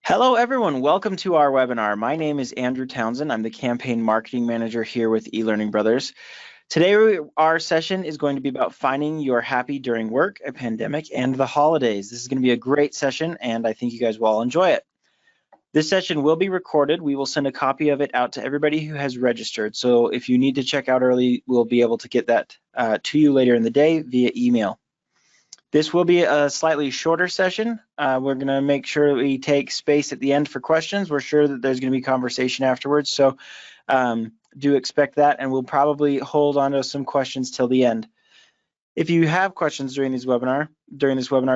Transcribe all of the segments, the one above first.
Hello, everyone. Welcome to our webinar. My name is Andrew Townsend. I'm the Campaign Marketing Manager here with eLearning Brothers. Today, our session is going to be about finding your happy during work, a pandemic, and the holidays. This is going to be a great session, and I think you guys will all enjoy it. This session will be recorded. We will send a copy of it out to everybody who has registered. So if you need to check out early, we'll be able to get that to you later in the day via email. This will be a slightly shorter session. We're going to make sure that we take space at the end for questions. We're sure that there's going to be conversation afterwards, so do expect that, and we'll probably hold on to some questions till the end. If you have questions during this webinar,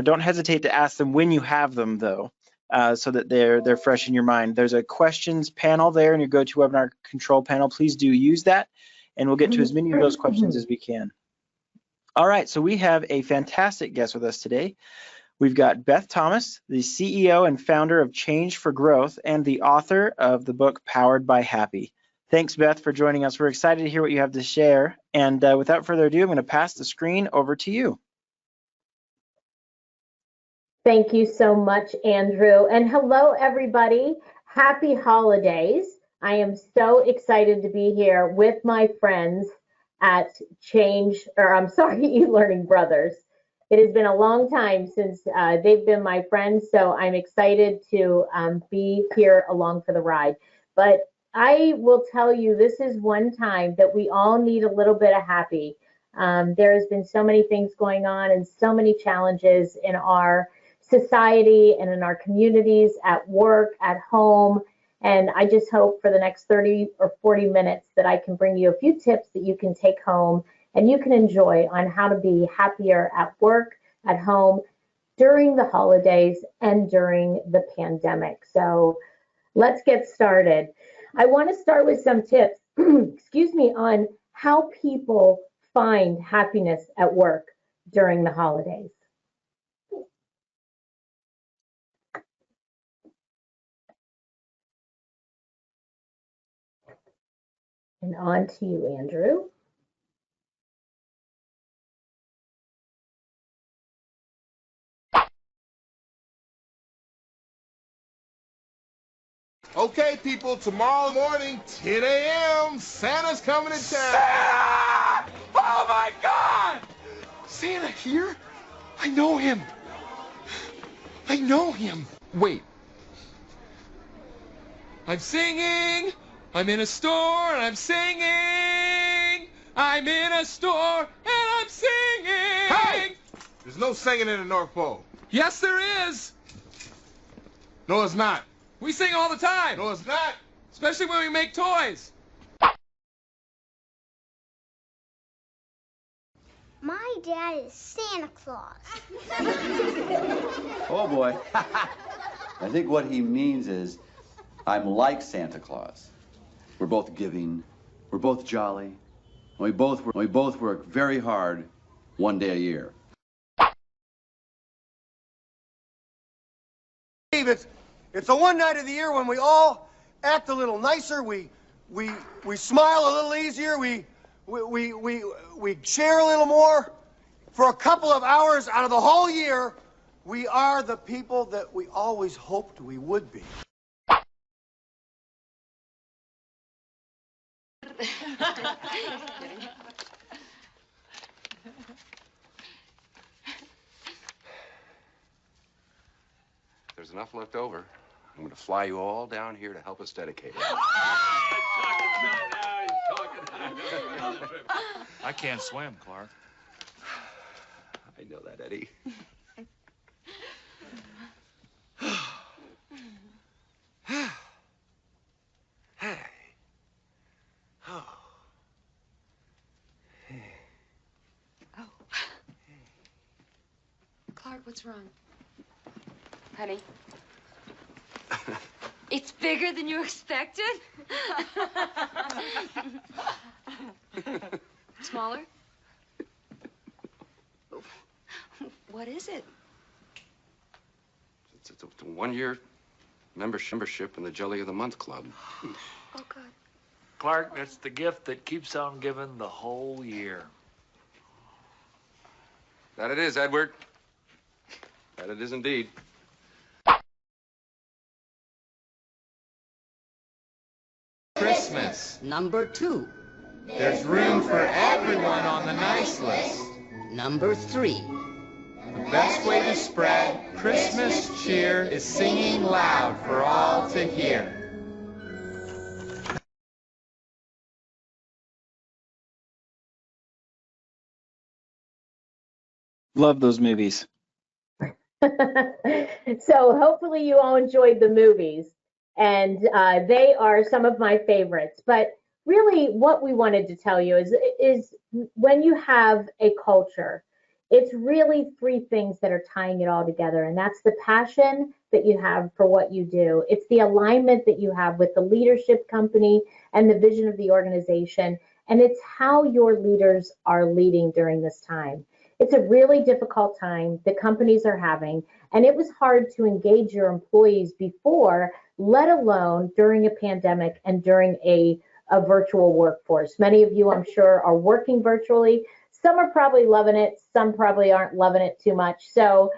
don't hesitate to ask them when you have them, though, so that they're fresh in your mind. There's a questions panel there in your GoToWebinar control panel. Please do use that, and we'll get to as many of those questions as we can. All right, so we have a fantastic guest with us today. We've got Beth Thomas, the CEO and founder of Change for Growth and the author of the book Powered by Happy. Thanks, Beth, for joining us. We're excited to hear what you have to share. And without further ado, I'm going to pass the screen over to you. Thank you so much, Andrew. And hello, everybody. Happy holidays. I am so excited to be here with my friends at eLearning Brothers. It has been a long time since they've been my friends, so I'm excited to be here along for the ride. But I will tell you, this is one time that we all need a little bit of happy. There has been so many things going on and so many challenges in our society and in our communities, at work, at home. And I just hope for the next 30 or 40 minutes that I can bring you a few tips that you can take home and you can enjoy on how to be happier at work, at home, during the holidays, and during the pandemic. So let's get started. I want to start with some tips, excuse me, on how people find happiness at work during the holidays. And on to you, Andrew. Okay, people, tomorrow morning, 10 a.m., Santa's coming to town. Santa! Oh, my God! Santa here? I know him. I know him. Wait. I'm singing. I'm in a store and I'm singing. I'm in a store and I'm singing. Hey! There's no singing in the North Pole. Yes, there is. No, it's not. We sing all the time. No, it's not. Especially when we make toys. My dad is Santa Claus. Oh boy. I think what he means is I'm like Santa Claus. We're both giving, we're both jolly, and we both work very hard one day a year. It's the one night of the year when we all act a little nicer, we smile a little easier, we share a little more. For a couple of hours out of the whole year, we are the people that we always hoped we would be. There's enough left over. I'm going to fly you all down here to help us dedicate it. I can't swim, Clark. I know that, Eddie. Hey. Oh. Hey. Oh. Clark, what's wrong? Honey? It's bigger than you expected? Smaller? What is it? It's a one-year membership in the Jelly of the Month Club. Oh, God. Clark, it's the gift that keeps on giving the whole year. That it is, Edward. That it is indeed. Christmas. Number 2. There's room for everyone on the nice list. Number 3. The best way to spread Christmas cheer is singing loud for all to hear. Love those movies. So hopefully you all enjoyed the movies, and they are some of my favorites. But really what we wanted to tell you is when you have a culture, it's really 3 things that are tying it all together. And that's the passion that you have for what you do. It's the alignment that you have with the leadership company and the vision of the organization. And it's how your leaders are leading during this time. It's a really difficult time the companies are having, and it was hard to engage your employees before, let alone during a pandemic and during a virtual workforce. Many of you, I'm sure, are working virtually. Some are probably loving it. Some probably aren't loving it too much. So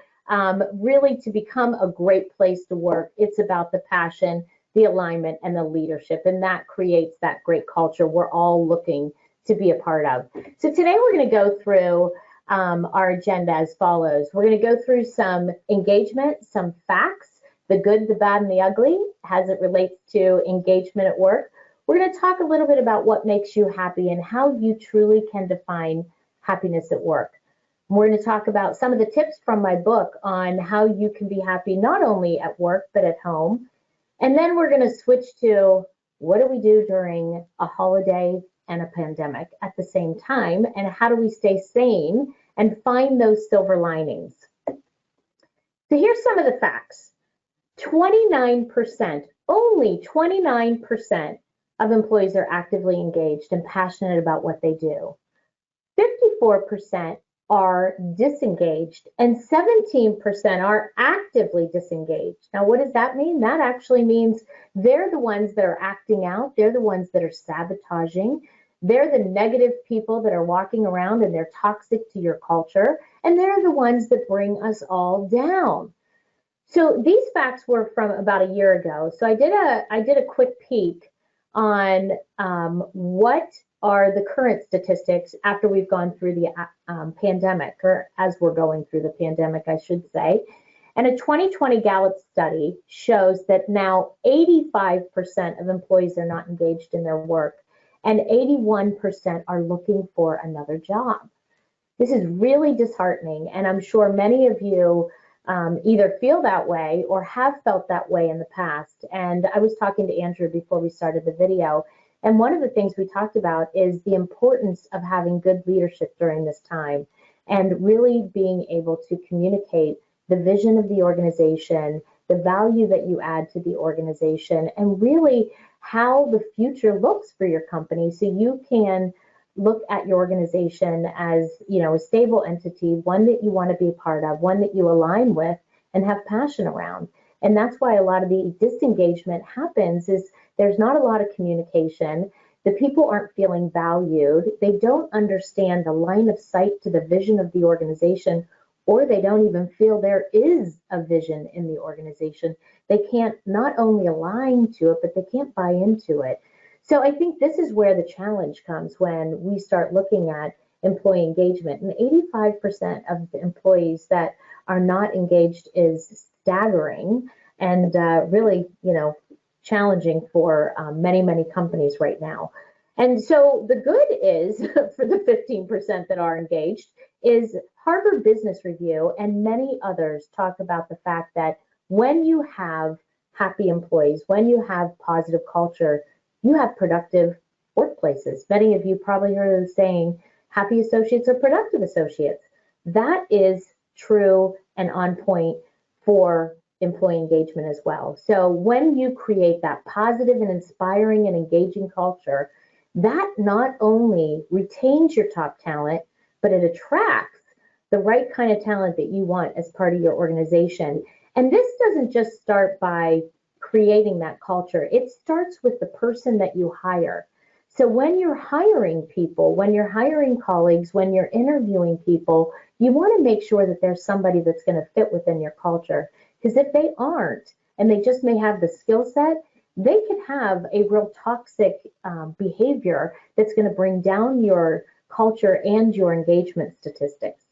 really, to become a great place to work, it's about the passion, the alignment, and the leadership, and that creates that great culture we're all looking to be a part of. So today we're going to go through our agenda as follows. We're going to go through some engagement, some facts, the good, the bad, and the ugly as it relates to engagement at work. We're going to talk a little bit about what makes you happy and how you truly can define happiness at work. We're going to talk about some of the tips from my book on how you can be happy not only at work but at home. And then we're going to switch to what do we do during a holiday and a pandemic at the same time, and how do we stay sane and find those silver linings. So here's some of the facts. 29%, only 29% of employees are actively engaged and passionate about what they do. 54% are disengaged, and 17% are actively disengaged. Now, what does that mean? That actually means they're the ones that are acting out. They're the ones that are sabotaging. They're the negative people that are walking around and they're toxic to your culture. And they're the ones that bring us all down. So these facts were from about a year ago. So I did a quick peek on what are the current statistics after we've gone through the pandemic, or as we're going through the pandemic, I should say. And a 2020 Gallup study shows that now 85% of employees are not engaged in their work, and 81% are looking for another job. This is really disheartening, and I'm sure many of you either feel that way or have felt that way in the past. And I was talking to Andrew before we started the video, and one of the things we talked about is the importance of having good leadership during this time and really being able to communicate the vision of the organization, the value that you add to the organization, and really how the future looks for your company so you can look at your organization as, you know, a stable entity, one that you want to be a part of, one that you align with and have passion around. And that's why a lot of the disengagement happens is there's not a lot of communication. The people aren't feeling valued. They don't understand the line of sight to the vision of the organization, or they don't even feel there is a vision in the organization. They can't not only align to it, but they can't buy into it. So I think this is where the challenge comes when we start looking at employee engagement. And 85% of the employees that are not engaged is staggering and really, you know, challenging for many, many companies right now. And so the good is for the 15% that are engaged is Harvard Business Review and many others talk about the fact that when you have happy employees, when you have positive culture, you have productive workplaces. Many of you probably heard the saying, happy associates are productive associates. That is true and on point for employee engagement as well. So when you create that positive and inspiring and engaging culture, that not only retains your top talent, but it attracts the right kind of talent that you want as part of your organization. And this doesn't just start by creating that culture. It starts with the person that you hire. So when you're hiring people, when you're hiring colleagues, when you're interviewing people, you want to make sure that there's somebody that's going to fit within your culture. Because if they aren't, and they just may have the skill set, they could have a real toxic behavior that's going to bring down your culture and your engagement statistics.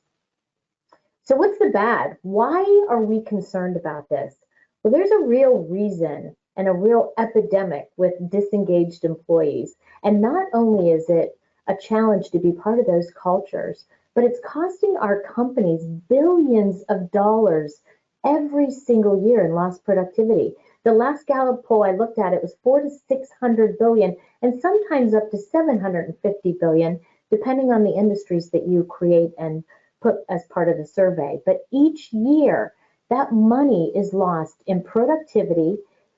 So what's the bad? Why are we concerned about this? Well, there's a real reason and a real epidemic with disengaged employees. And not only is it a challenge to be part of those cultures, but it's costing our companies billions of dollars every single year in lost productivity. The last Gallup poll I looked at, it was 400 to 600 billion, and sometimes up to 750 billion, depending on the industries that you create and put as part of the survey. But each year, that money is lost in productivity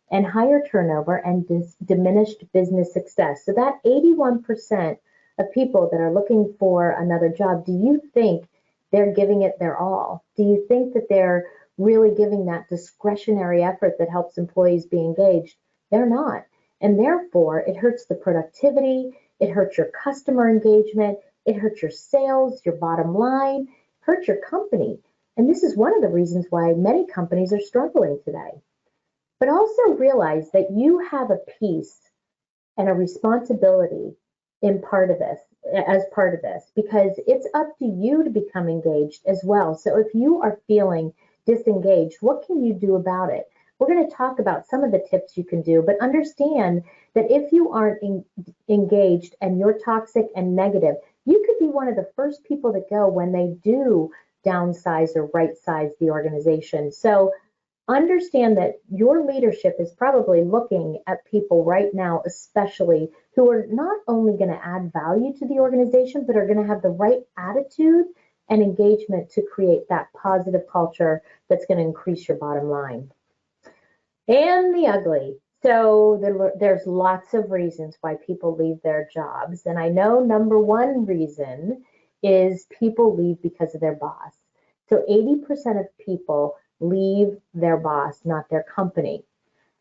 and higher turnover and diminished business success. So that 81% of people that are looking for another job, do you think they're giving it their all? Do you think that they're really giving that discretionary effort that helps employees be engaged? They're not. And therefore, it hurts the productivity, it hurts your customer engagement, it hurts your sales, your bottom line, hurts your company. And this is one of the reasons why many companies are struggling today. But also realize that you have a piece and a responsibility in part of this, as part of this, because it's up to you to become engaged as well. So if you are feeling disengaged, what can you do about it? We're going to talk about some of the tips you can do, but understand that if you aren't engaged and you're toxic and negative, you could be one of the first people that go when they do downsize or right size the organization. So understand that your leadership is probably looking at people right now, especially who are not only going to add value to the organization, but are going to have the right attitude and engagement to create that positive culture that's going to increase your bottom line. And the ugly. So there's lots of reasons why people leave their jobs. And I know number one reason is people leave because of their boss. So 80% of people leave their boss, not their company.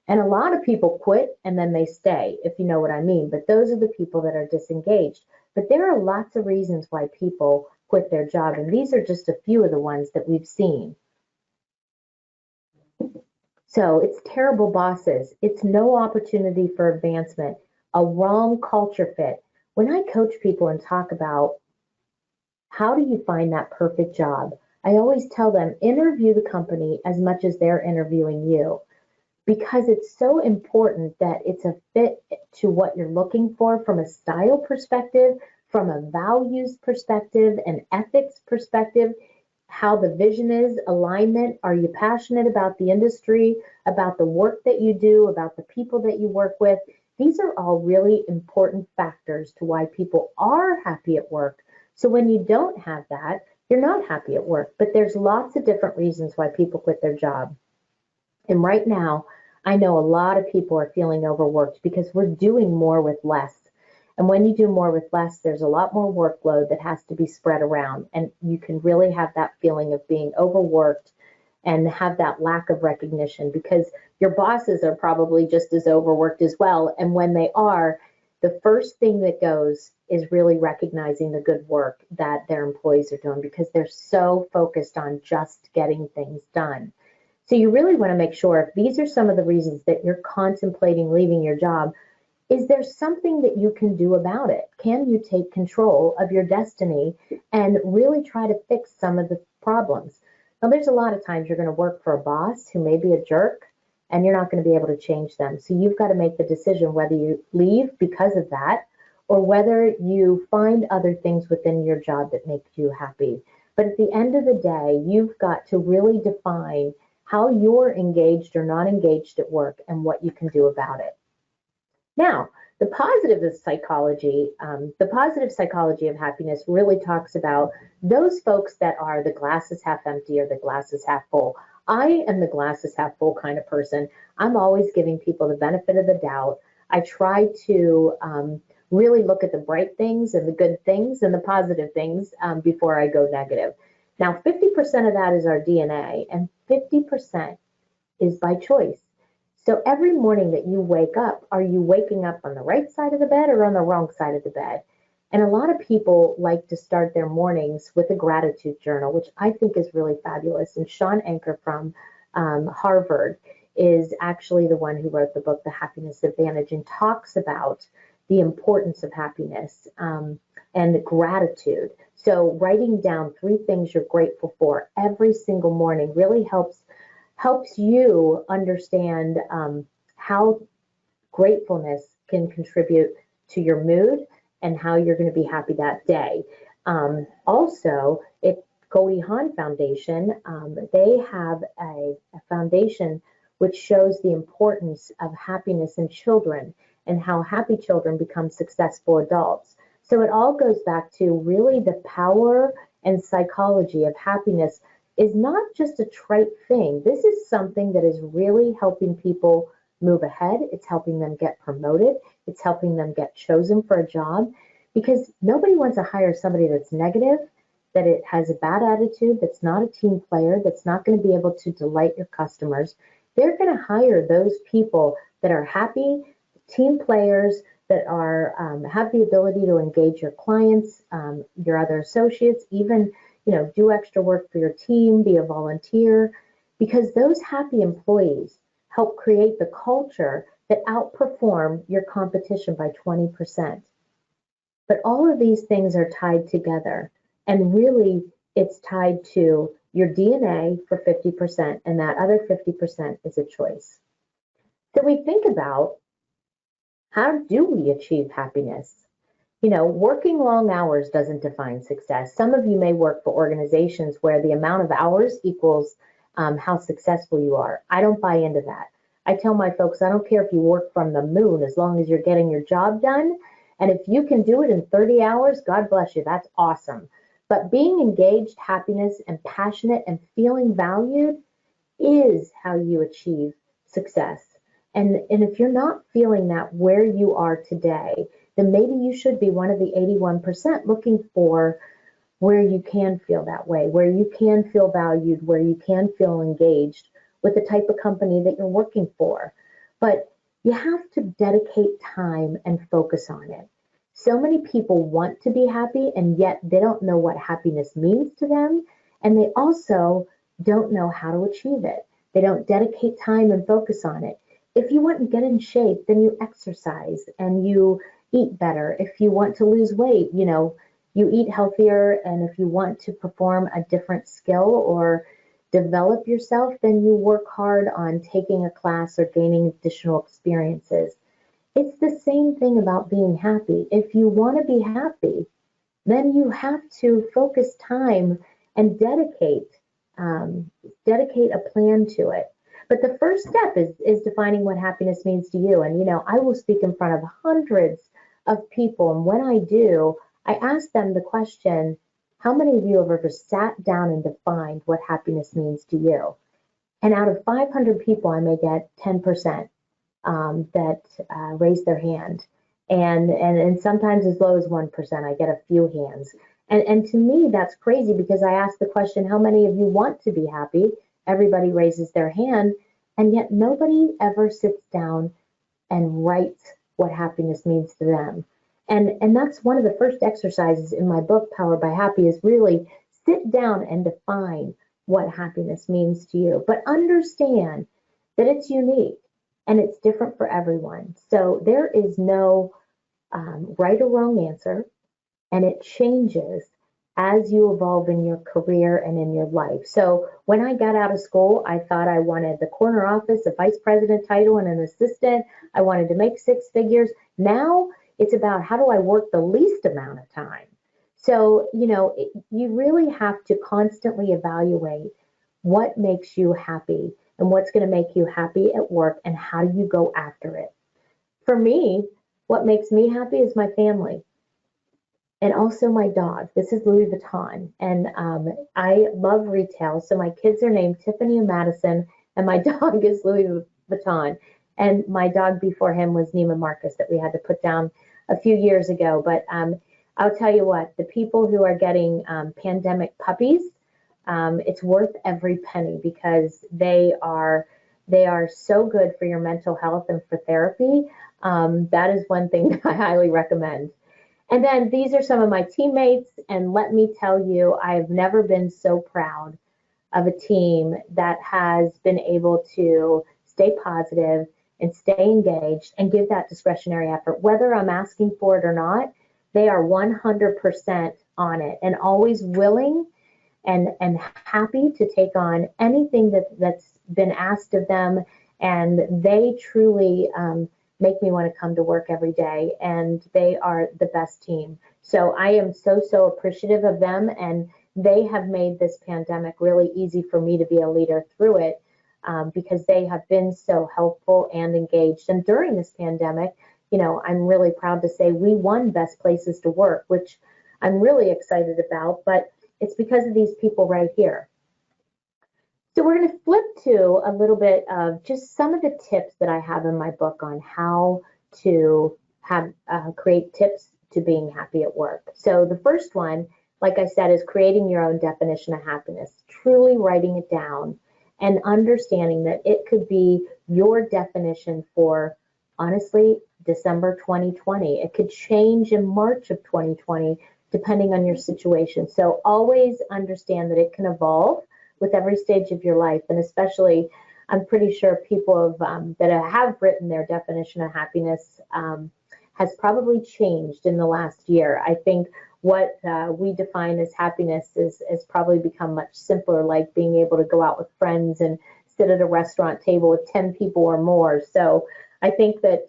And a lot of people quit and then they stay, if you know what I mean. But those are the people that are disengaged. But there are lots of reasons why people quit their job. And these are just a few of the ones that we've seen. So it's terrible bosses. It's no opportunity for advancement, a wrong culture fit. When I coach people and talk about how do you find that perfect job, I always tell them interview the company as much as they're interviewing you, because it's so important that it's a fit to what you're looking for from a style perspective, from a values perspective, an ethics perspective, how the vision is, alignment. Are you passionate about the industry, about the work that you do, about the people that you work with? These are all really important factors to why people are happy at work. So when you don't have that, you're not happy at work. But there's lots of different reasons why people quit their job. And right now, I know a lot of people are feeling overworked because we're doing more with less. And when you do more with less, there's a lot more workload that has to be spread around. And you can really have that feeling of being overworked and have that lack of recognition, because your bosses are probably just as overworked as well. And when they are, the first thing that goes is really recognizing the good work that their employees are doing, because they're so focused on just getting things done. So you really want to make sure, if these are some of the reasons that you're contemplating leaving your job, is there something that you can do about it? Can you take control of your destiny and really try to fix some of the problems? Now, there's a lot of times you're going to work for a boss who may be a jerk, and you're not going to be able to change them. So you've got to make the decision whether you leave because of that, or whether you find other things within your job that make you happy. But at the end of the day, you've got to really define how you're engaged or not engaged at work and what you can do about it. Now, the positive psychology of happiness really talks about those folks that are the glass is half empty or the glass is half full. I am the glass is half full kind of person. I'm always giving people the benefit of the doubt. I try to really look at the bright things and the good things and the positive things before I go negative. Now, 50% of that is our DNA, and 50% is by choice. So every morning that you wake up, are you waking up on the right side of the bed or on the wrong side of the bed? And a lot of people like to start their mornings with a gratitude journal, which I think is really fabulous. And Sean Anker from Harvard, is actually the one who wrote the book, The Happiness Advantage, and talks about the importance of happiness and gratitude. So writing down 3 things you're grateful for every single morning really helps you understand how gratefulness can contribute to your mood and how you're going to be happy that day. Also, Goldie Hawn Foundation, they have a foundation which shows the importance of happiness in children and how happy children become successful adults. So it all goes back to really the power and psychology of happiness is not just a trite thing. This is something that is really helping people move ahead. It's helping them get promoted. It's helping them get chosen for a job, because nobody wants to hire somebody that's negative, that it has a bad attitude, that's not a team player, that's not going to be able to delight your customers. They're going to hire those people that are happy, team players, that are have the ability to engage your clients, your other associates, even do extra work for your team, be a volunteer, because those happy employees help create the culture that outperform your competition by 20%. But all of these things are tied together, and really it's tied to your DNA for 50%, and that other 50% is a choice. So we think about, how do we achieve happiness? Working long hours doesn't define success. Some of you may work for organizations where the amount of hours equals how successful you are. I don't buy into that. I tell my folks, I don't care if you work from the moon, as long as you're getting your job done. And if you can do it in 30 hours, God bless you, that's awesome. But being engaged, happiness, and passionate and feeling valued is how you achieve success. And if you're not feeling that where you are today, then maybe you should be one of the 81% looking for where you can feel that way, where you can feel valued, where you can feel engaged with the type of company that you're working for. But you have to dedicate time and focus on it. So many people want to be happy, and yet they don't know what happiness means to them, and they also don't know how to achieve it. They don't dedicate time and focus on it. If you want to get in shape, then you exercise and you eat better. If you want to lose weight, you eat healthier. And if you want to perform a different skill or develop yourself, then you work hard on taking a class or gaining additional experiences. It's the same thing about being happy. If you want to be happy, then you have to focus time and dedicate a plan to it. But the first step is defining what happiness means to you. And, I will speak in front of hundreds of people. And when I do, I ask them the question, how many of you have ever sat down and defined what happiness means to you? And out of 500 people, I may get 10% that raise their hand. And sometimes as low as 1%, I get a few hands. And to me, that's crazy, because I ask the question, how many of you want to be happy? Everybody raises their hand, and yet nobody ever sits down and writes what happiness means to them. And that's one of the first exercises in my book, Powered by Happy, is really sit down and define what happiness means to you. But understand that it's unique and it's different for everyone. So there is no right or wrong answer, and it changes as you evolve in your career and in your life. So when I got out of school, I thought I wanted the corner office, a vice president title, and an assistant. I wanted to make 6 figures. Now it's about, how do I work the least amount of time? So, you really have to constantly evaluate what makes you happy and what's going to make you happy at work, and how do you go after it. For me, what makes me happy is my family. And also my dog. This is Louis Vuitton. And I love retail. So my kids are named Tiffany and Madison, and my dog is Louis Vuitton. And my dog before him was Neiman Marcus, that we had to put down a few years ago. But I'll tell you what, the people who are getting pandemic puppies, it's worth every penny, because they are so good for your mental health and for therapy. That is one thing that I highly recommend. And then these are some of my teammates, and let me tell you, I have never been so proud of a team that has been able to stay positive and stay engaged and give that discretionary effort. Whether I'm asking for it or not, they are 100% on it and always willing and happy to take on anything that's been asked of them. And they truly make me want to come to work every day, and they are the best team. So I am so appreciative of them, and they have made this pandemic really easy for me to be a leader through it, because they have been so helpful and engaged. And during this pandemic, I'm really proud to say we won Best Places to Work, which I'm really excited about, but it's because of these people right here. So we're going to flip to a little bit of just some of the tips that I have in my book on how to have create tips to being happy at work. So the first one, like I said, is creating your own definition of happiness, truly writing it down and understanding that it could be your definition for, honestly, December 2020. It could change in March of 2020, depending on your situation. So always understand that it can evolve with every stage of your life. And especially, I'm pretty sure people that have written their definition of happiness has probably changed in the last year. I think what we define as happiness has probably become much simpler, like being able to go out with friends and sit at a restaurant table with 10 people or more. So I think that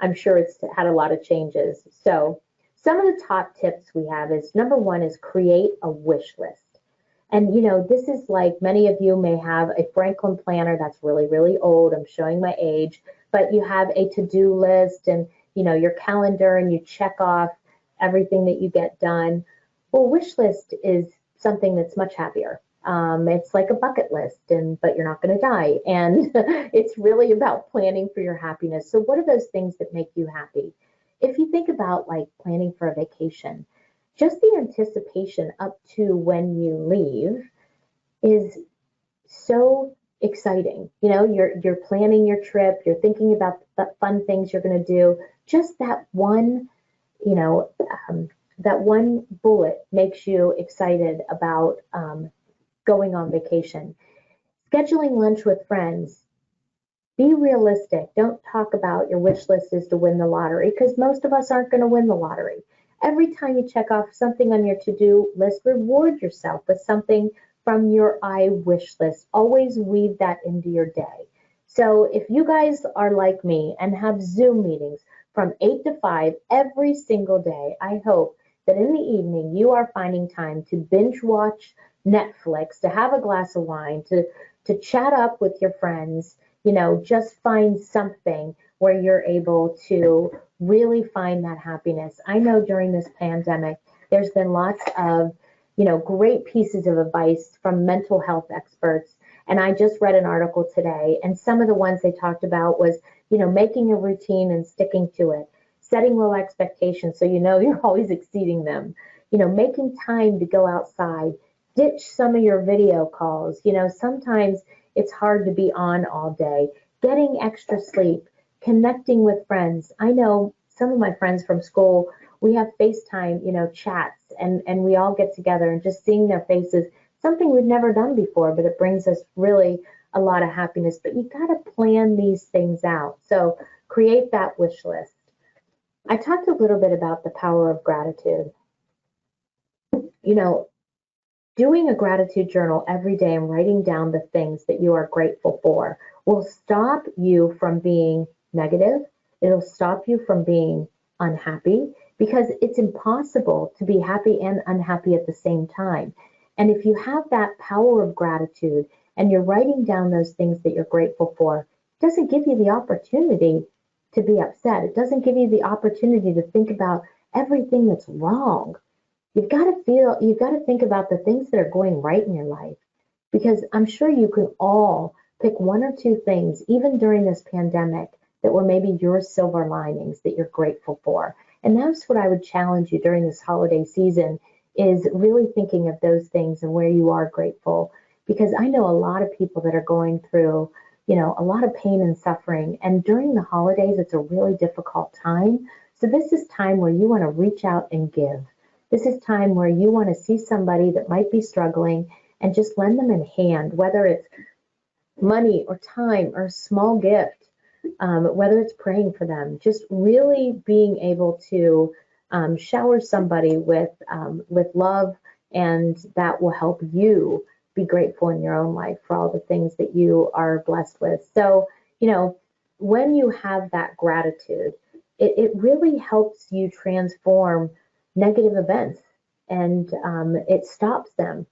I'm sure it's had a lot of changes. So some of the top tips we have is, number one is create a wish list. And, this is like many of you may have a Franklin planner that's really old. I'm showing my age, but you have a to-do list and, your calendar, and you check off everything that you get done. Well, wish list is something that's much happier. It's like a bucket list, but you're not going to die. And it's really about planning for your happiness. So what are those things that make you happy? If you think about like planning for a vacation, just the anticipation up to when you leave is so exciting. You're planning your trip, you're thinking about the fun things you're going to do. Just that one, that one bullet makes you excited about going on vacation. Scheduling lunch with friends. Be realistic. Don't talk about your wish list is to win the lottery, because most of us aren't going to win the lottery. Every time you check off something on your to-do list, reward yourself with something from your I wish list. Always weave that into your day. So if you guys are like me and have Zoom meetings from 8 to 5 every single day, I hope that in the evening you are finding time to binge watch Netflix, to have a glass of wine, to chat up with your friends. Just find something where you're able to really find that happiness. I know during this pandemic, there's been lots of, great pieces of advice from mental health experts. And I just read an article today, and some of the ones they talked about was, making a routine and sticking to it, setting low expectations so you're always exceeding them, making time to go outside, ditch some of your video calls. Sometimes it's hard to be on all day, getting extra sleep, connecting with friends. I know some of my friends from school, we have FaceTime, chats, and we all get together, and just seeing their faces, something we've never done before, but it brings us really a lot of happiness. But you got to plan these things out. So create that wish list. I talked a little bit about the power of gratitude. Doing a gratitude journal every day and writing down the things that you are grateful for will stop you from being negative. It'll stop you from being unhappy, because it's impossible to be happy and unhappy at the same time. And if you have that power of gratitude and you're writing down those things that you're grateful for, it doesn't give you the opportunity to be upset. It doesn't give you the opportunity to think about everything that's wrong. You've got to think about the things that are going right in your life, because I'm sure you can all pick one or two things, even during this pandemic, that were maybe your silver linings that you're grateful for. And that's what I would challenge you during this holiday season, is really thinking of those things and where you are grateful. Because I know a lot of people that are going through, a lot of pain and suffering. And during the holidays, it's a really difficult time. So this is time where you want to reach out and give. This is time where you want to see somebody that might be struggling and just lend them a hand, whether it's money or time or a small gift, whether it's praying for them, just really being able to shower somebody with love, and that will help you be grateful in your own life for all the things that you are blessed with. So, when you have that gratitude, it really helps you transform negative events, and it stops them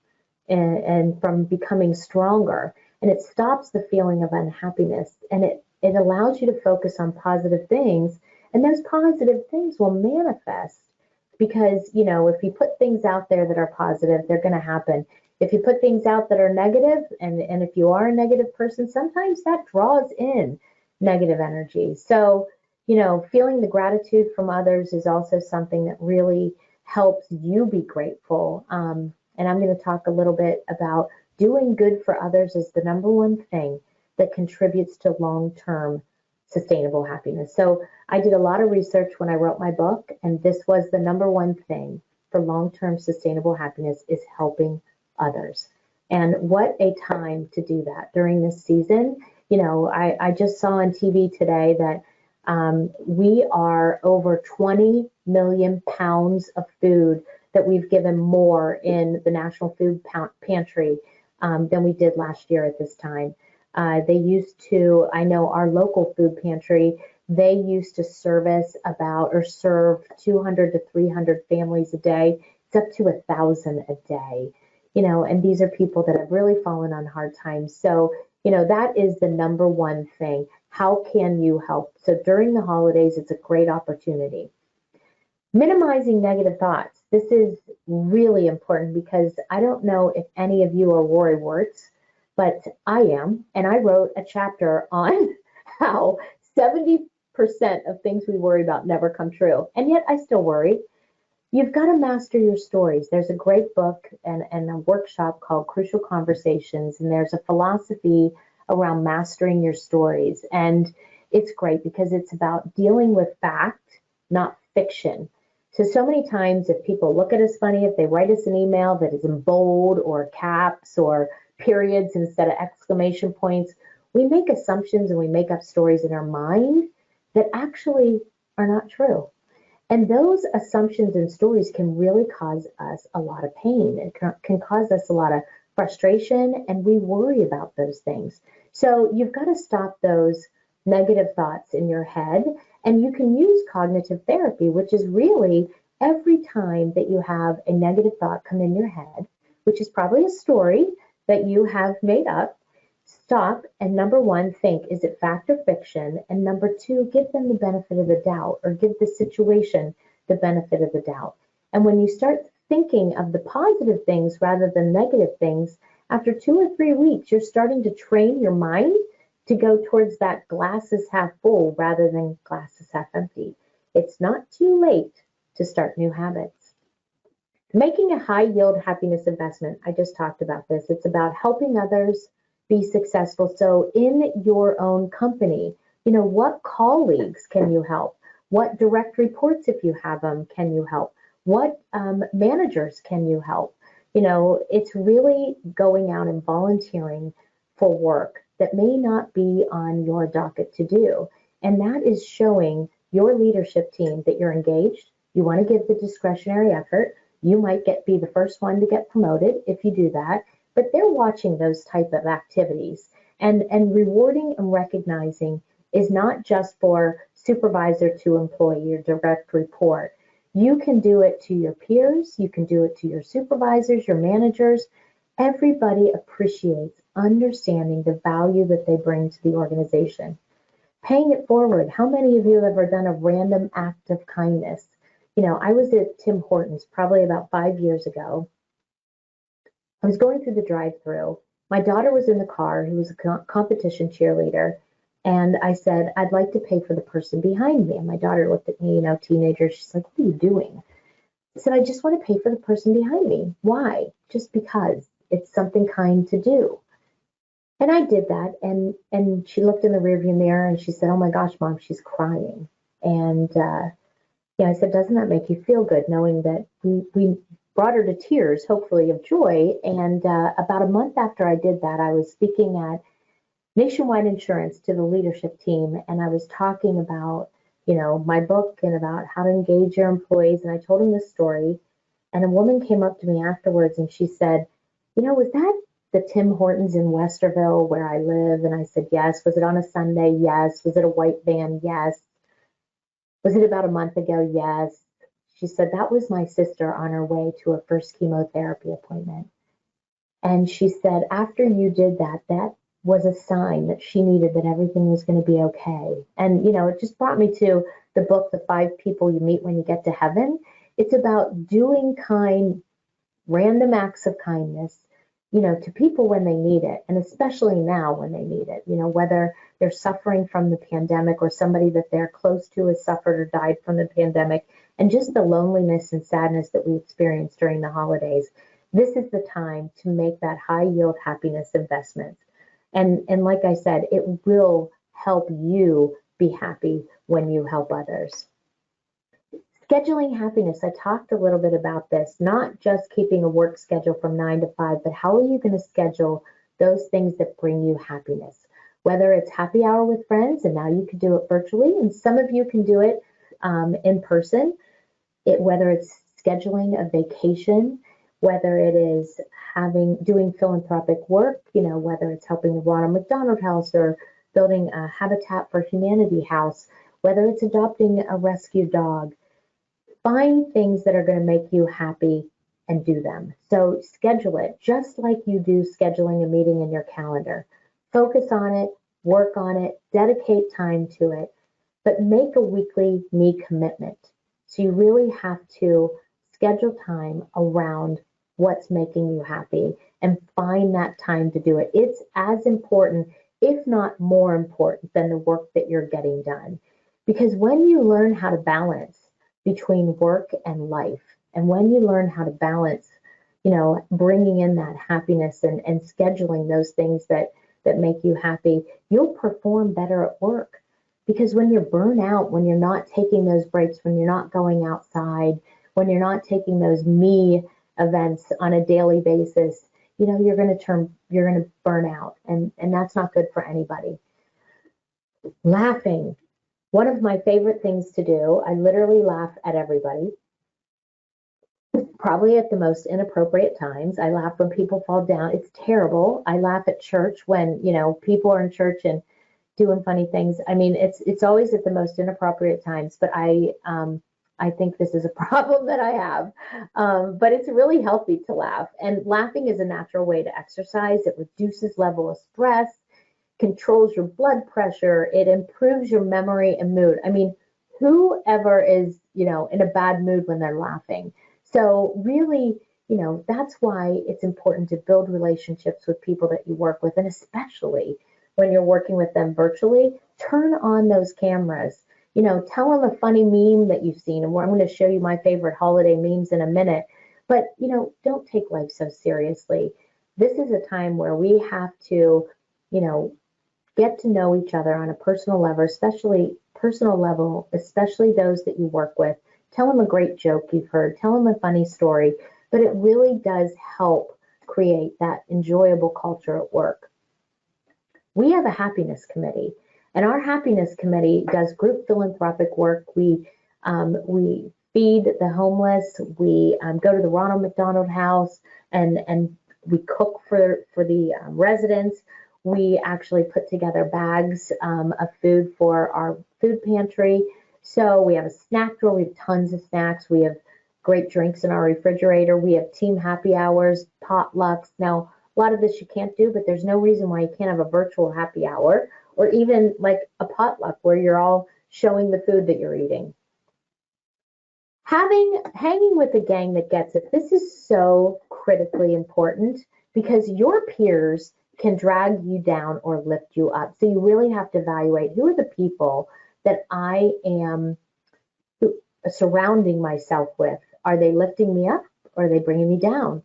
and from becoming stronger, and it stops the feeling of unhappiness, and it allows you to focus on positive things, and those positive things will manifest because if you put things out there that are positive, they're going to happen. If you put things out that are negative, and if you are a negative person, sometimes that draws in negative energy. So feeling the gratitude from others is also something that really helps you be grateful. And I'm going to talk a little bit about doing good for others is the number one thing that contributes to long-term sustainable happiness. So I did a lot of research when I wrote my book, and this was the number one thing for long-term sustainable happiness is helping others. And what a time to do that during this season. I just saw on TV today that we are over 20 million pounds of food that we've given more in the National Food Pantry than we did last year at this time. They used to, I know our local food pantry, they used to serve 200 to 300 families a day. It's up to 1,000 a day, and these are people that have really fallen on hard times. So, that is the number one thing. How can you help? So during the holidays, it's a great opportunity. Minimizing negative thoughts. This is really important because I don't know if any of you are worrywarts, but I am. And I wrote a chapter on how 70% of things we worry about never come true. And yet I still worry. You've got to master your stories. There's a great book and a workshop called Crucial Conversations, and there's a philosophy around mastering your stories. And it's great because it's about dealing with fact, not fiction. So many times if people look at us funny, if they write us an email that is in bold or caps or periods instead of exclamation points, we make assumptions and we make up stories in our mind that actually are not true. And those assumptions and stories can really cause us a lot of pain. It can cause us a lot of frustration, and we worry about those things. So you've got to stop those negative thoughts in your head, and you can use cognitive therapy, which is really every time that you have a negative thought come in your head, which is probably a story that you have made up, stop and number one, think, is it fact or fiction? And number two, give them the benefit of the doubt or give the situation the benefit of the doubt. And when you start thinking of the positive things rather than negative things, after 2 or 3 weeks, you're starting to train your mind to go towards that glass is half full rather than glass is half empty. It's not too late to start new habits. Making a high yield happiness investment. I just talked about this. It's about helping others be successful. So in your own company, what colleagues can you help? What direct reports, if you have them, can you help? What managers can you help? It's really going out and volunteering for work that may not be on your docket to do. And that is showing your leadership team that you're engaged. You want to give the discretionary effort. You might be the first one to get promoted if you do that. But they're watching those type of activities, and rewarding and recognizing is not just for supervisor to employee or direct report. You can do it to your peers. You can do it to your supervisors, your managers. Everybody appreciates understanding the value that they bring to the organization. Paying it forward. How many of you have ever done a random act of kindness? I was at Tim Hortons probably about 5 years ago. I was going through the drive-thru. My daughter was in the car, who was a competition cheerleader, and I said, I'd like to pay for the person behind me. And my daughter looked at me, teenager, she's like, what are you doing? I said, I just want to pay for the person behind me. Why? Just because it's something kind to do. And I did that, and she looked in the rearview mirror and she said, oh my gosh, Mom, she's crying. And I said, doesn't that make you feel good knowing that we brought her to tears, hopefully of joy? And about a month after I did that, I was speaking at Nationwide Insurance to the leadership team, and I was talking about, my book and about how to engage your employees, and I told them this story, and a woman came up to me afterwards and she said, was that the Tim Hortons in Westerville where I live? And I said, yes. Was it on a Sunday? Yes. Was it a white van? Yes. Was it about a month ago? Yes. She said, that was my sister on her way to her first chemotherapy appointment. And she said, after you did that, that was a sign that she needed that everything was going to be okay. And, it just brought me to the book, The 5 People You Meet When You Get to Heaven. It's about doing random acts of kindness, to people when they need it, and especially now when they need it, whether they're suffering from the pandemic or somebody that they're close to has suffered or died from the pandemic, and just the loneliness and sadness that we experience during the holidays. This is the time to make that high yield happiness investment. And like I said, it will help you be happy when you help others. Scheduling happiness. I talked a little bit about this, not just keeping a work schedule from 9 to 5, but how are you going to schedule those things that bring you happiness? Whether it's happy hour with friends, and now you can do it virtually, and some of you can do it in person. Whether it's scheduling a vacation, whether it is doing philanthropic work, whether it's helping the Ronald McDonald House or building a Habitat for Humanity house, whether it's adopting a rescue dog. Find things that are going to make you happy and do them. So schedule it just like you do scheduling a meeting in your calendar. Focus on it, work on it, dedicate time to it, but make a weekly me commitment. So you really have to schedule time around what's making you happy and find that time to do it. It's as important, if not more important, than the work that you're getting done. Because when you learn how to balance between work and life, and when you learn how to balance, bringing in that happiness and scheduling those things that make you happy, you'll perform better at work. Because when you're burnt out, when you're not taking those breaks, when you're not going outside, when you're not taking those me events on a daily basis, you're going to burn out, and that's not good for anybody. Laughing. One of my favorite things to do. I literally laugh at everybody, probably at the most inappropriate times. I laugh when people fall down. It's terrible. I laugh at church when, people are in church and doing funny things. I mean, it's always at the most inappropriate times, but I think this is a problem that I have. But it's really healthy to laugh. And laughing is a natural way to exercise. It reduces level of stress, controls your blood pressure. It improves your memory and mood. I mean, whoever is, in a bad mood when they're laughing. So really, that's why it's important to build relationships with people that you work with. And especially when you're working with them virtually, turn on those cameras. Tell them a funny meme that you've seen. And I'm going to show you my favorite holiday memes in a minute. But, don't take life so seriously. This is a time where we have to, get to know each other on a personal level, especially those that you work with. Tell them a great joke you've heard. Tell them a funny story. But it really does help create that enjoyable culture at work. We have a happiness committee. And our happiness committee does group philanthropic work. We feed the homeless. We go to the Ronald McDonald House and we cook for the residents. We actually put together bags of food for our food pantry. So we have a snack drawer. We have tons of snacks. We have great drinks in our refrigerator. We have team happy hours, potlucks. Now, a lot of this you can't do, but there's no reason why you can't have a virtual happy hour, or even like a potluck where you're all showing the food that you're eating. Hanging with a gang that gets it. This is so critically important because your peers can drag you down or lift you up. So you really have to evaluate who are the people that I am surrounding myself with. Are they lifting me up or are they bringing me down?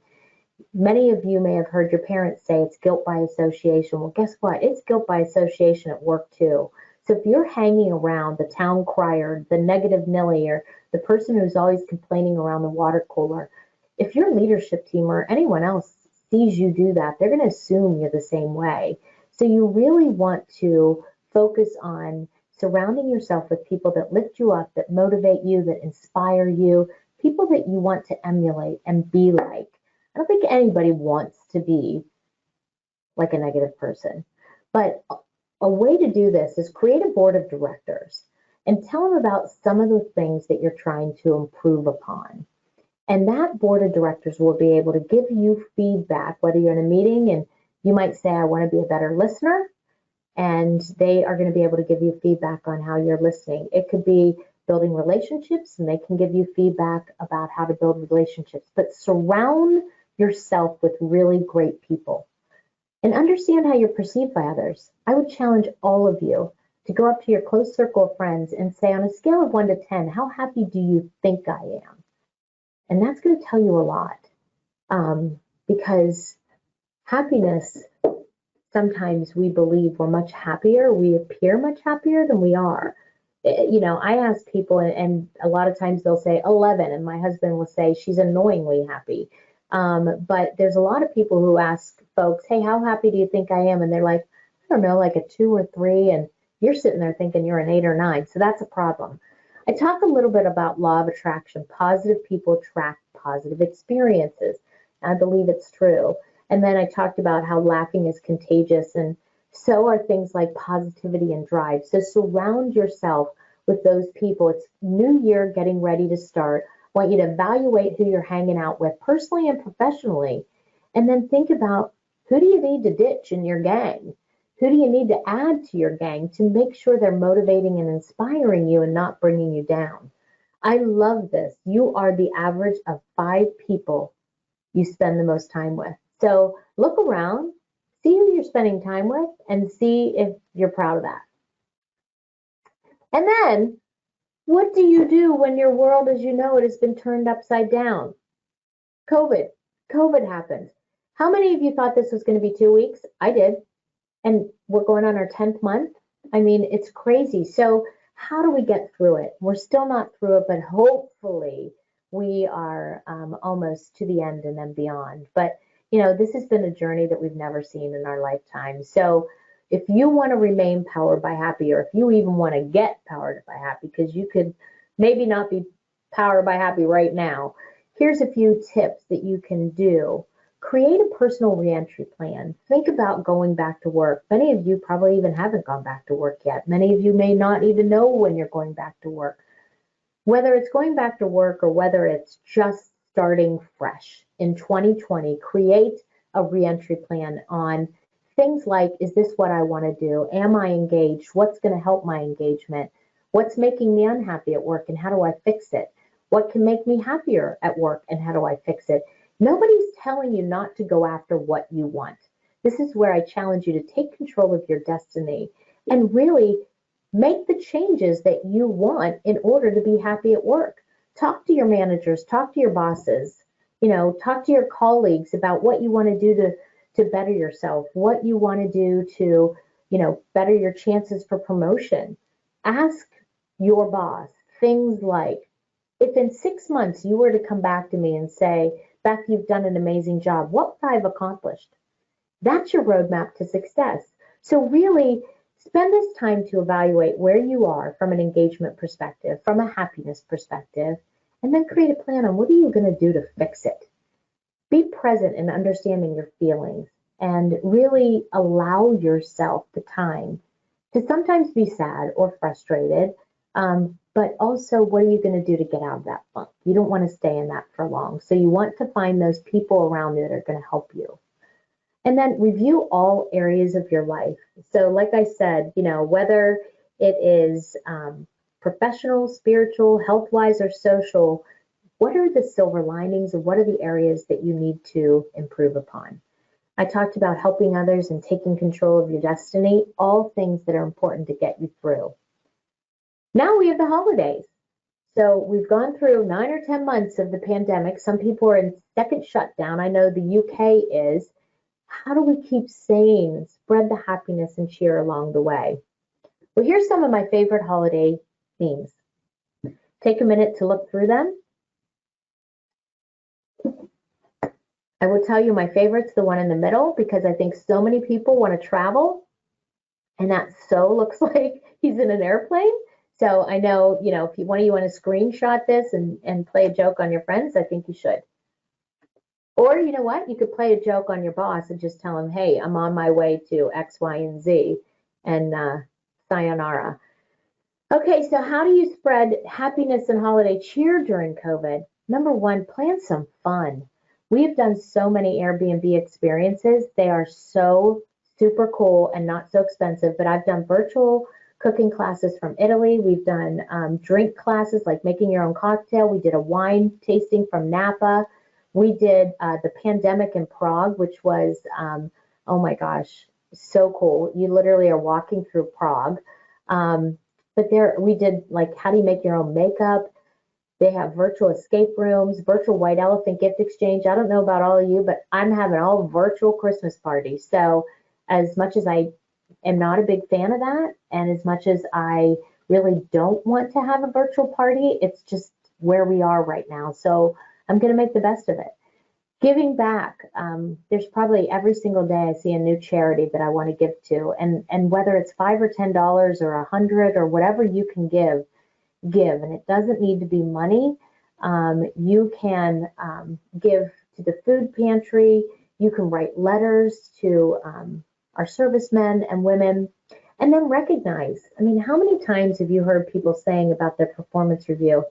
Many of you may have heard your parents say it's guilt by association. Well, guess what? It's guilt by association at work too. So if you're hanging around the town crier, the negative Nelly, or the person who's always complaining around the water cooler, if your leadership team or anyone else sees you do that, they're going to assume you're the same way. So you really want to focus on surrounding yourself with people that lift you up, that motivate you, that inspire you, people that you want to emulate and be like. I don't think anybody wants to be like a negative person, but a way to do this is create a board of directors and tell them about some of the things that you're trying to improve upon. And that board of directors will be able to give you feedback, whether you're in a meeting and you might say, I want to be a better listener, and they are going to be able to give you feedback on how you're listening. It could be building relationships, and they can give you feedback about how to build relationships. But surround yourself with really great people and understand how you're perceived by others. I would challenge all of you to go up to your close circle of friends and say, on a scale of 1 to 10, how happy do you think I am? And that's going to tell you a lot, because happiness, sometimes we believe we're much happier, we appear much happier than we are. You know, I ask people, and a lot of times they'll say 11, and my husband will say she's annoyingly happy. But there's a lot of people who ask folks, hey, how happy do you think I am? And they're like, I don't know, like a 2 or 3, and you're sitting there thinking you're an 8 or 9. So that's a problem. I talk a little bit about law of attraction. Positive people attract positive experiences. I believe it's true. And then I talked about how laughing is contagious, and so are things like positivity and drive. So surround yourself with those people. It's new year getting ready to start. I want you to evaluate who you're hanging out with personally and professionally, and then think about, who do you need to ditch in your gang? Who do you need to add to your gang to make sure they're motivating and inspiring you and not bringing you down? I love this. You are the average of 5 people you spend the most time with. So look around, see who you're spending time with, and see if you're proud of that. And then, what do you do when your world as you know it has been turned upside down? COVID. COVID happened. How many of you thought this was going to be 2 weeks? I did. And we're going on our 10th month. I mean, it's crazy. So how do we get through it? We're still not through it, but hopefully we are almost to the end and then beyond. But, you know, this has been a journey that we've never seen in our lifetime. So if you want to remain powered by happy, or if you even want to get powered by happy, because you could maybe not be powered by happy right now, here's a few tips that you can do. Create a personal reentry plan. Think about going back to work. Many of you probably even haven't gone back to work yet. Many of you may not even know when you're going back to work. Whether it's going back to work or whether it's just starting fresh in 2020, create a reentry plan on things like, is this what I want to do? Am I engaged? What's going to help my engagement? What's making me unhappy at work and how do I fix it? What can make me happier at work and how do I fix it? Nobody's telling you not to go after what you want. This is where I challenge you to take control of your destiny and really make the changes that you want in order to be happy at work. Talk to your managers, talk to your bosses, you know, talk to your colleagues about what you want to do to better yourself, what you want to do to, you know, better your chances for promotion. Ask your boss things like, if in 6 months you were to come back to me and say, Beth, you've done an amazing job, what would I have accomplished? That's your roadmap to success. So really spend this time to evaluate where you are from an engagement perspective, from a happiness perspective, and then create a plan on what are you going to do to fix it. Be present in understanding your feelings and really allow yourself the time to sometimes be sad or frustrated, but also what are you going to do to get out of that funk? You don't want to stay in that for long. So you want to find those people around you that are going to help you. And then review all areas of your life. So like I said, you know, whether it is professional, spiritual, health-wise, or social, what are the silver linings and what are the areas that you need to improve upon? I talked about helping others and taking control of your destiny, all things that are important to get you through. Now we have the holidays. So we've gone through 9 or 10 months of the pandemic. Some people are in second shutdown. I know the UK is. How do we keep sane and spread the happiness and cheer along the way? Well, here's some of my favorite holiday themes. Take a minute to look through them. I will tell you my favorite's the one in the middle because I think so many people want to travel And that so looks like he's in an airplane. So I know, if one of you want to screenshot this and play a joke on your friends, I think you should. Or you know what? You could play a joke on your boss and just tell him, hey, I'm on my way to X, Y, and Z, and sayonara. Okay, so how do you spread happiness and holiday cheer during COVID? Number one, plan some fun. We have done so many Airbnb experiences. They are so super cool and not so expensive, but I've done virtual cooking classes from Italy. We've done drink classes like making your own cocktail. We did a wine tasting from Napa. We did the pandemic in Prague, which was, oh my gosh, so cool. You literally are walking through Prague. But there we did like how do you make your own makeup? They have virtual escape rooms, virtual white elephant gift exchange. I don't know about all of you, but I'm having all virtual Christmas parties. So as much as I am not a big fan of that, and as much as I really don't want to have a virtual party, it's just where we are right now. So I'm going to make the best of it. Giving back, there's probably every single day I see a new charity that I want to give to, and whether it's $5 or $10 or $100 or whatever you can give, and it doesn't need to be money. You can give to the food pantry. You can write letters to our servicemen and women, and then recognize. I mean, how many times have you heard people saying about their performance review?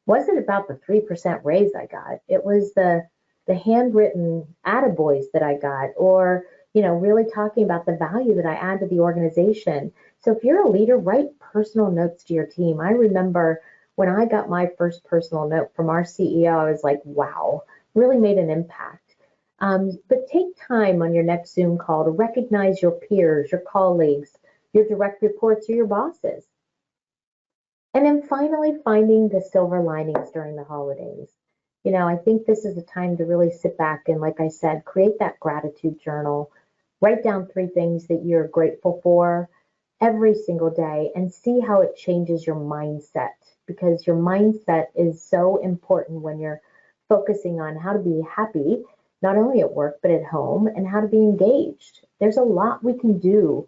Wasn't about the 3% raise I got. It was the handwritten attaboys that I got, or, really talking about the value that I add to the organization. So if you're a leader, write personal notes to your team. I remember when I got my first personal note from our CEO, I was like, wow, really made an impact. But take time on your next Zoom call to recognize your peers, your colleagues, your direct reports, or your bosses. And then finally, finding the silver linings during the holidays. I think this is a time to really sit back and, like I said, create that gratitude journal. Write down 3 things that you're grateful for every single day and see how it changes your mindset, because your mindset is so important when you're focusing on how to be happy, not only at work, but at home, and how to be engaged. There's a lot we can do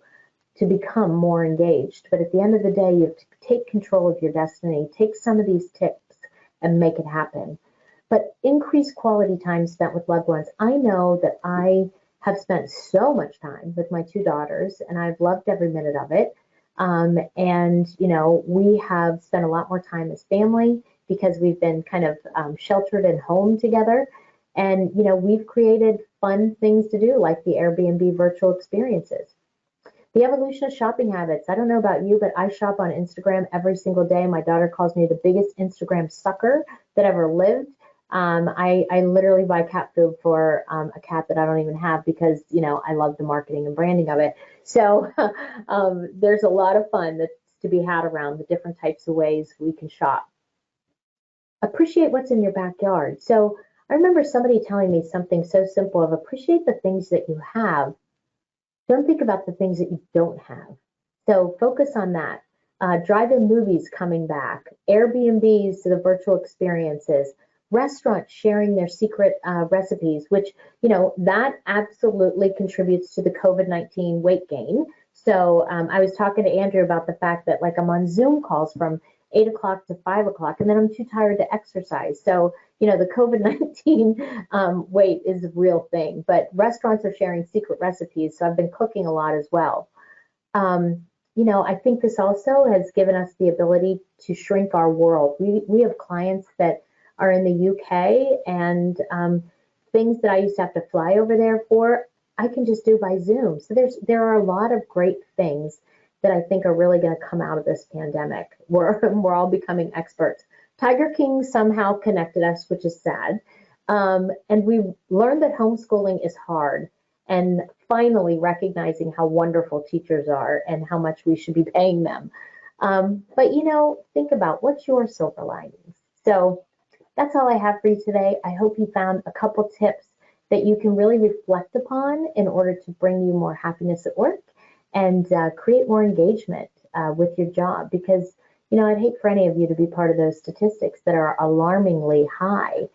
to become more engaged, but at the end of the day, you have to take control of your destiny, take some of these tips and make it happen. But increase quality time spent with loved ones. I know that I have spent so much time with my 2 daughters, and I've loved every minute of it. We have spent a lot more time as family because we've been kind of sheltered and home together. And, we've created fun things to do, like the Airbnb virtual experiences. The evolution of shopping habits. I don't know about you, but I shop on Instagram every single day. My daughter calls me the biggest Instagram sucker that ever lived. I literally buy cat food for a cat that I don't even have because, I love the marketing and branding of it. So there's a lot of fun that's to be had around the different types of ways we can shop. Appreciate what's in your backyard. So I remember somebody telling me something so simple of appreciate the things that you have. Don't think about the things that you don't have. So focus on that. Drive-in movies coming back, Airbnbs to the virtual experiences, restaurants sharing their secret recipes, which, that absolutely contributes to the COVID-19 weight gain. So I was talking to Andrew about the fact that like I'm on Zoom calls from 8 o'clock to 5 o'clock, and then I'm too tired to exercise. So, the COVID-19 weight is a real thing, but restaurants are sharing secret recipes. So I've been cooking a lot as well. I think this also has given us the ability to shrink our world. We have clients that are in the UK, and things that I used to have to fly over there for, I can just do by Zoom. So there are a lot of great things that I think are really going to come out of this pandemic. We're all becoming experts. Tiger King somehow connected us, which is sad. And we learned that homeschooling is hard, and finally recognizing how wonderful teachers are and how much we should be paying them. But think about what's your silver linings. So that's all I have for you today. I hope you found a couple tips that you can really reflect upon in order to bring you more happiness at work and create more engagement with your job, because I'd hate for any of you to be part of those statistics that are alarmingly high.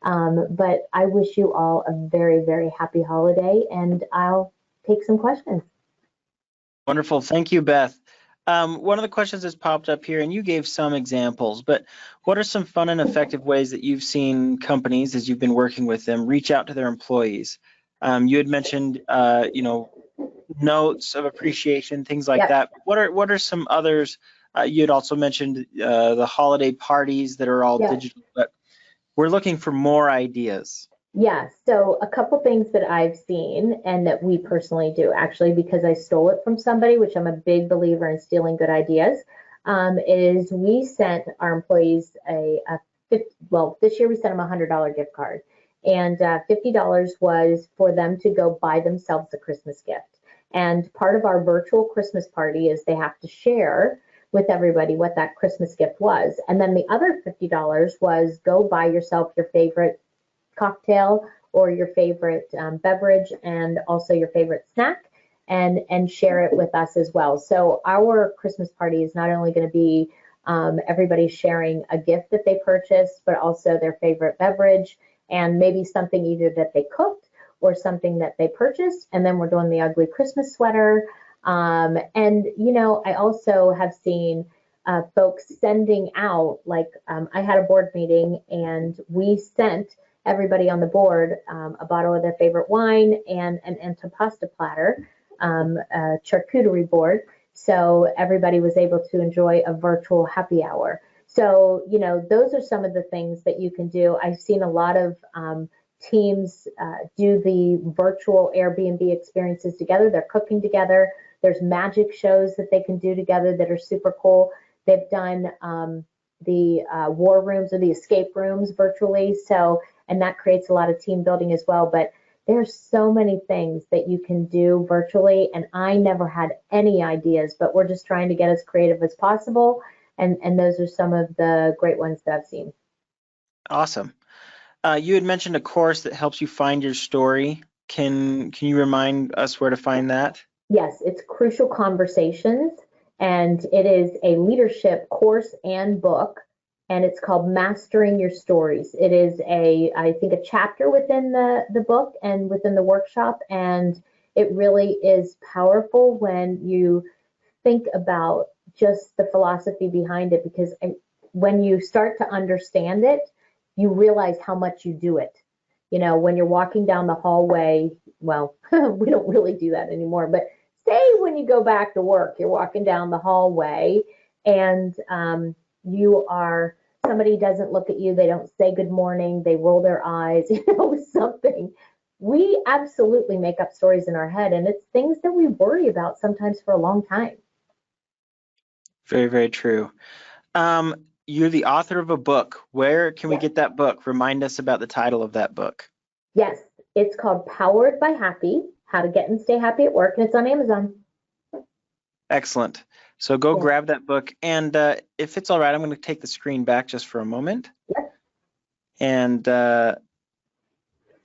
But I wish you all a very, very happy holiday, and I'll take some questions. Wonderful. Thank you, Beth. One of the questions that's popped up here, and you gave some examples, but what are some fun and effective ways that you've seen companies, as you've been working with them, reach out to their employees? You had mentioned, notes of appreciation, things like Yep. that. What are some others? You had also mentioned the holiday parties that are all Yeah. digital, but we're looking for more ideas. Yeah, so a couple things that I've seen and that we personally do, actually, because I stole it from somebody, which I'm a big believer in stealing good ideas, is we sent our employees this year we sent them a $100 gift card. And $50 was for them to go buy themselves a Christmas gift. And part of our virtual Christmas party is they have to share with everybody what that Christmas gift was. And then the other $50 was go buy yourself your favorite cocktail or your favorite beverage and also your favorite snack and share it with us as well. So our Christmas party is not only going to be everybody sharing a gift that they purchased, but also their favorite beverage and maybe something either that they cooked or something that they purchased. And then we're doing the ugly Christmas sweater. And, you know, I also have seen folks sending out, like I had a board meeting and we sent everybody on the board a bottle of their favorite wine and an antipasta platter, a charcuterie board. So everybody was able to enjoy a virtual happy hour. So, you know, those are some of the things that you can do. I've seen a lot of teams do the virtual Airbnb experiences together. They're cooking together. There's magic shows that they can do together that are super cool. They've done the war rooms or the escape rooms virtually. So, and that creates a lot of team building as well. But there's so many things that you can do virtually, and I never had any ideas, but we're just trying to get as creative as possible. And those are some of the great ones that I've seen. Awesome. You had mentioned a course that helps you find your story. Can you remind us where to find that? Yes, it's Crucial Conversations, and it is a leadership course and book, and it's called Mastering Your Stories. It is I think, a chapter within the book and within the workshop, and it really is powerful when you think about just the philosophy behind it, because when you start to understand it, you realize how much you do it. You know, when you're walking down the hallway, well, we don't really do that anymore, but say when you go back to work, you're walking down the hallway and somebody doesn't look at you, they don't say good morning, they roll their eyes, you know, something. We absolutely make up stories in our head, and it's things that we worry about sometimes for a long time. Very, very true. You're the author of a book. Where can we get that book? Remind us about the title of that book. Yes, it's called Powered by Happy, How to Get and Stay Happy at Work, and it's on Amazon. Excellent. So go grab that book. And if it's all right, I'm going to take the screen back just for a moment. Yep. And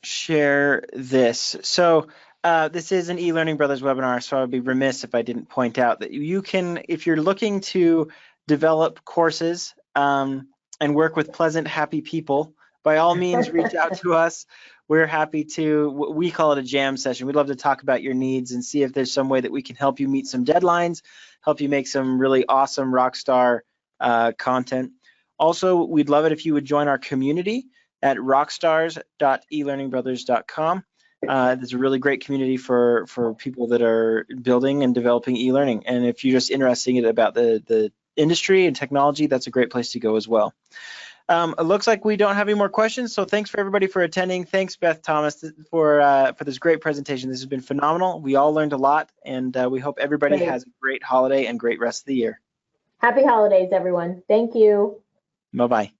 share this. So this is an eLearning Brothers webinar, so I would be remiss if I didn't point out that you can, if you're looking to develop courses and work with pleasant, happy people, by all means, reach out to us. We're happy to, we call it a jam session. We'd love to talk about your needs and see if there's some way that we can help you meet some deadlines, help you make some really awesome rock star content. Also, we'd love it if you would join our community at rockstars.elearningbrothers.com. There's a really great community for people that are building and developing e-learning. And if you're just interested about the industry and technology, that's a great place to go as well. It looks like we don't have any more questions, so thanks for everybody for attending. Thanks, Beth Thomas, for this great presentation. This has been phenomenal. We all learned a lot, and we hope everybody has a great holiday and great rest of the year. Happy holidays, everyone. Thank you. Bye-bye.